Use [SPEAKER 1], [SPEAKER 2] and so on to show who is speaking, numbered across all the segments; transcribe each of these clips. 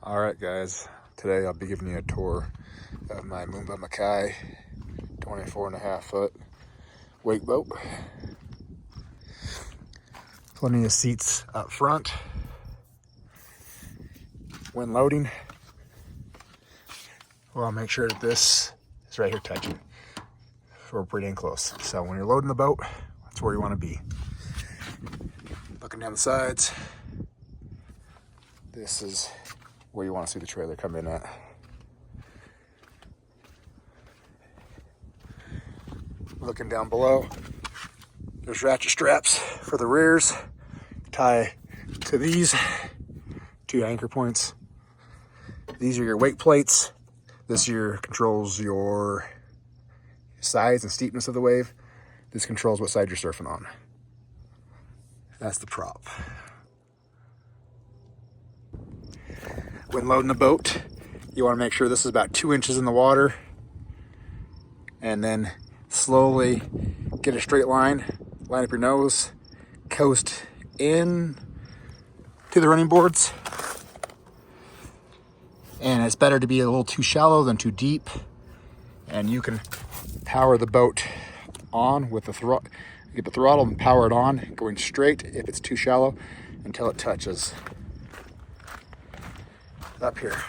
[SPEAKER 1] Alright guys, today I'll be giving you a tour of my Moomba Makai 24.5 foot wake boat. Plenty of seats up front. When loading, well, I'll make sure that this is right here touching. So we're pretty close. So when you're loading the boat, that's where you want to be. Looking down the sides, this is where you want to see the trailer come in at. Looking down below, there's ratchet straps for the rears, tie to these two anchor points. These are your wake plates. This here controls your size and steepness of the wave. This controls what side you're surfing on. That's the prop. When loading the boat, you want to make sure this is about 2 inches in the water, and then slowly get a straight line, line up your nose, coast in to the running boards. And it's better to be a little too shallow than too deep. And you can power the boat on with the throttle. Get the throttle and power it on, going straight if it's too shallow until it touches up here.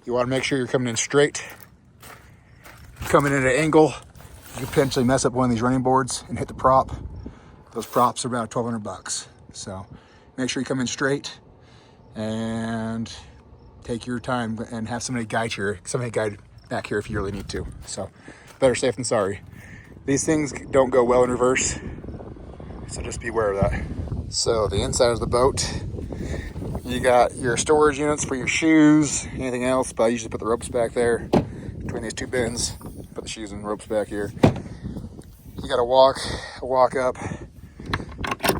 [SPEAKER 1] You want to make sure you're coming in straight. Coming in at an angle, you could potentially mess up one of these running boards and hit the prop. Those props are about $1,200. So make sure you come in straight and take your time and have somebody guide back here if you really need to. So better safe than sorry. These things don't go well in reverse, so just be aware of that. So the inside of the boat, you got your storage units for your shoes, anything else, but I usually put the ropes back there between these two bins. Put the shoes and ropes back here. You got a walk up.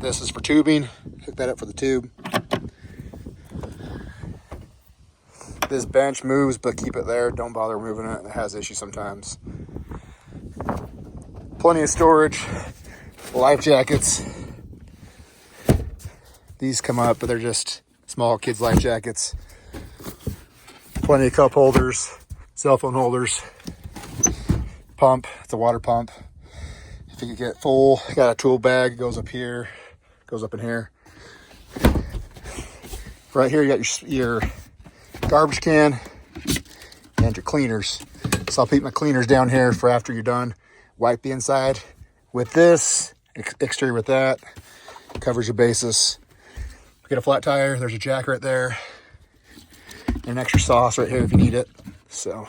[SPEAKER 1] This is for tubing. Hook that up for the tube. This bench moves, but keep it there. Don't bother moving it. It has issues sometimes. Plenty of storage. Life jackets. These come up, but they're just small kids' life jackets. Plenty of cup holders, cell phone holders. Pump. It's a water pump. If you get full, you got a tool bag. Goes up here. Goes up in here. Right here, you got your garbage can and your cleaners. So I'll keep my cleaners down here for after you're done. Wipe the inside with this, exterior with that. Covers your bases. Get a flat tire, there's a jack right there. And an extra sauce right here if you need it. So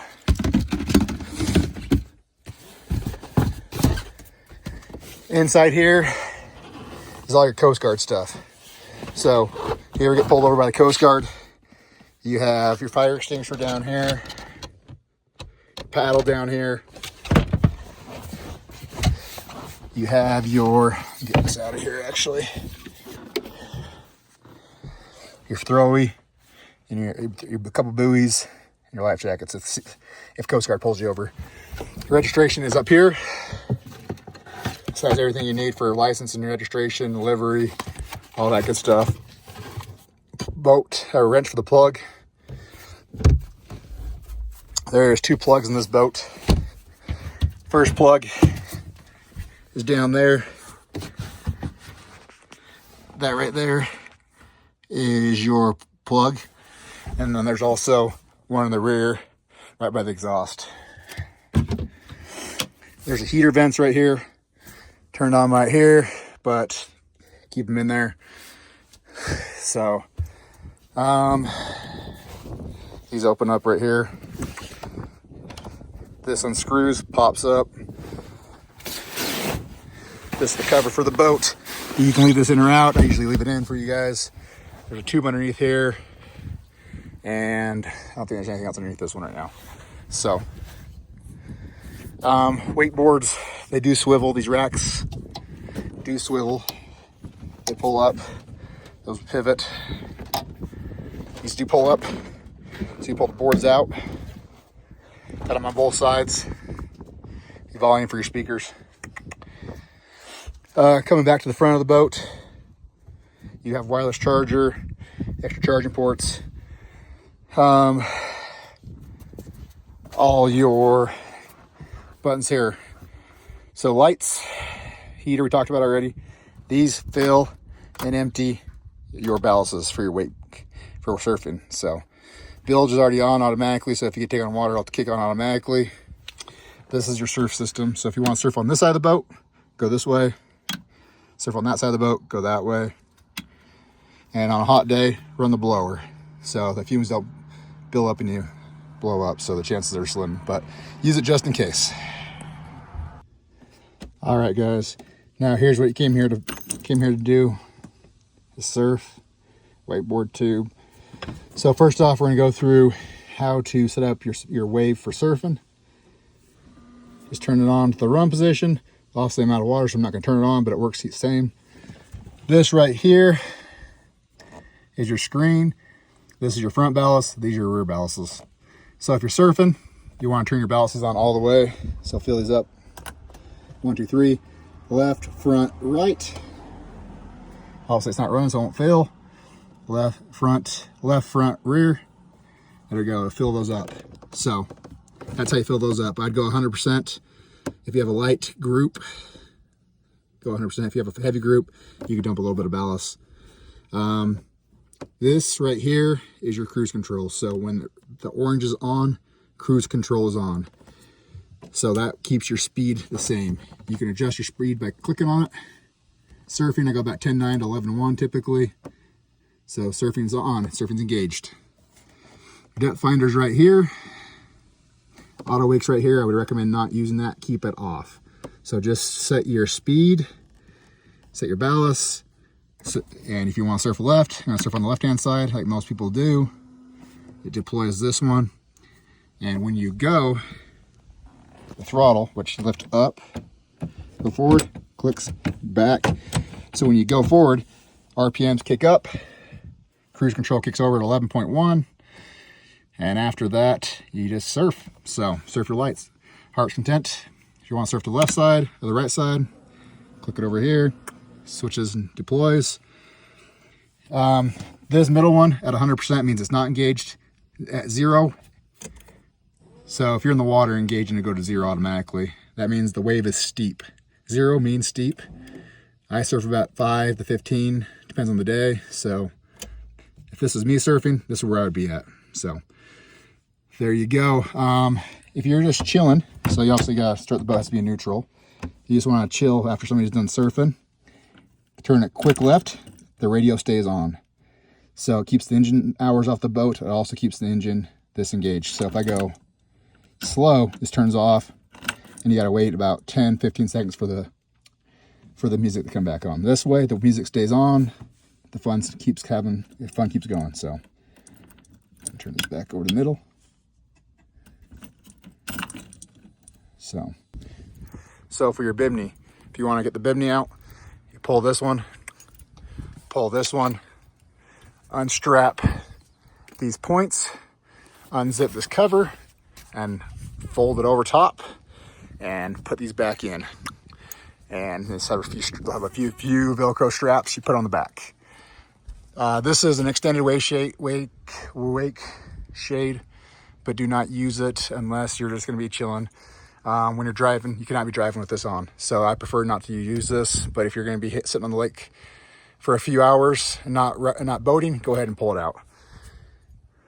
[SPEAKER 1] inside here is all your Coast Guard stuff. So if you ever get pulled over by the Coast Guard, you have your fire extinguisher down here, paddle down here. You have your, get this out of here actually, your throwy and your couple buoys and your life jackets if Coast Guard pulls you over. Your registration is up here. This has everything you need for license and registration, livery, all that good stuff. Boat, or wrench for the plug. There's 2 plugs in this boat. First plug is down there. That right there is your plug. And then there's also one in the rear right by the exhaust. There's a heater vents right here. Turned on right here, but keep them in there. So these open up right here. This unscrews, pops up. This is the cover for the boat. You can leave this in or out. I usually leave it in for you guys. There's a tube underneath here, and I don't think there's anything else underneath this one right now. So wakeboards, they do swivel. These racks do swivel. They pull up. Those pivot. These do pull up. So you pull the boards out. Got them on both sides. Your volume for your speakers. Coming back to the front of the boat, you have wireless charger. extra charging ports, all your buttons here. So lights, heater we talked about already. These fill and empty your ballasts for your weight for surfing. So bilge is already on automatically, so if you get taken on water, it'll kick on automatically. This is your surf system. So if you want to surf on this side of the boat, go this way. Surf on that side of the boat, go that way. And on a hot day, run the blower. So the fumes don't build up and you blow up, so the chances are slim, but use it just in case. All right, guys. Now here's what you came here to do: the surf wakeboard tube. So first off, we're gonna go through how to set up your wave for surfing. Just turn it on to the run position. Obviously I'm out of water, so I'm not gonna turn it on, but it works the same. This right here is your screen. This is your front ballast. These are your rear ballasts. So if you're surfing, you want to turn your ballasts on all the way. So fill these up. 1, 2, 3. Left, front, right. Obviously it's not running, so it won't fill. Left, front, rear. There we go. Fill those up. So that's how you fill those up. I'd go 100%. If you have a light group, go 100%. If you have a heavy group, you can dump a little bit of ballast. This right here is your cruise control. So when the orange is on, cruise control is on. So that keeps your speed the same. You can adjust your speed by clicking on it. Surfing, I go about 10.9 to 11.1 typically. So surfing's on, surfing's engaged. Depth finder's right here. Auto wake's right here. I would recommend not using that, keep it off. So just set your speed, set your ballast. So, and if you want to surf left, you're going to surf on the left-hand side like most people do. It deploys this one. And when you go, the throttle, which you lift up, go forward, clicks back. So when you go forward, RPMs kick up, cruise control kicks over at 11.1. And after that, you just surf. So surf your lights. Heart's content. If you want to surf to the left side or the right side, click it over here. Switches and deploys. This middle one at 100% means it's not engaged at 0. So if you're in the water, engaging to go to 0 automatically. That means the wave is steep. 0 means steep. I surf about 5 to 15, depends on the day. So if this is me surfing, this is where I would be at. So there you go. If you're just chilling, so you obviously gotta start the boat, has to be in neutral. You just wanna chill after somebody's done surfing. Turn it quick left, the radio stays on. So it keeps the engine hours off the boat. It also keeps the engine disengaged. So if I go slow, this turns off, and you gotta wait about 10, 15 seconds for the music to come back on. This way, the music stays on, the fun keeps going. So turn this back over to the middle. So for your bimini, if you wanna get the bimini out, pull this one, unstrap these points, unzip this cover, and fold it over top, and put these back in. And this have a few Velcro straps you put on the back. This is an extended wake shade, but do not use it unless you're just going to be chilling. When you're driving, you cannot be driving with this on. So I prefer not to use this, but if you're going to be sitting on the lake for a few hours and not boating, go ahead and pull it out.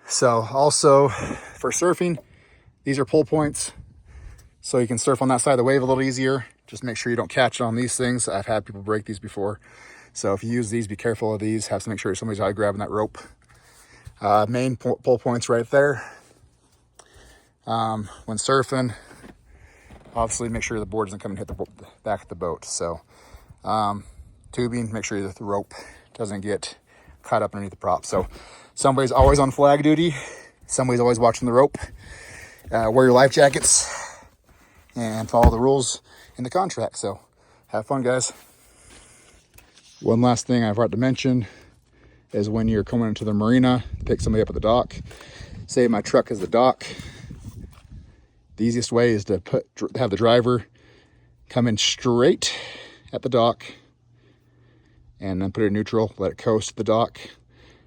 [SPEAKER 1] So also for surfing, these are pull points. So you can surf on that side of the wave a little easier. Just make sure you don't catch on these things. I've had people break these before. So if you use these, be careful of these. Have to make sure somebody's grabbing that rope. Main pull points right there. When surfing, obviously make sure the board doesn't come and hit the back of the boat. So tubing, make sure that the rope doesn't get caught up underneath the prop. So somebody's always on flag duty. Somebody's always watching the rope. Wear your life jackets and follow the rules in the contract. So have fun, guys. One last thing I forgot to mention is when you're coming into the marina to pick somebody up at the dock. Say my truck is the dock. The easiest way is to have the driver come in straight at the dock and then put it in neutral, let it coast to the dock.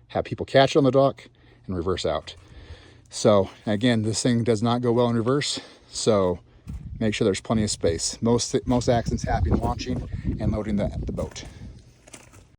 [SPEAKER 1] have people catch it on the dock, and reverse out. So again, this thing does not go well in reverse, so make sure there's plenty of space. Most accidents happen launching and loading the boat.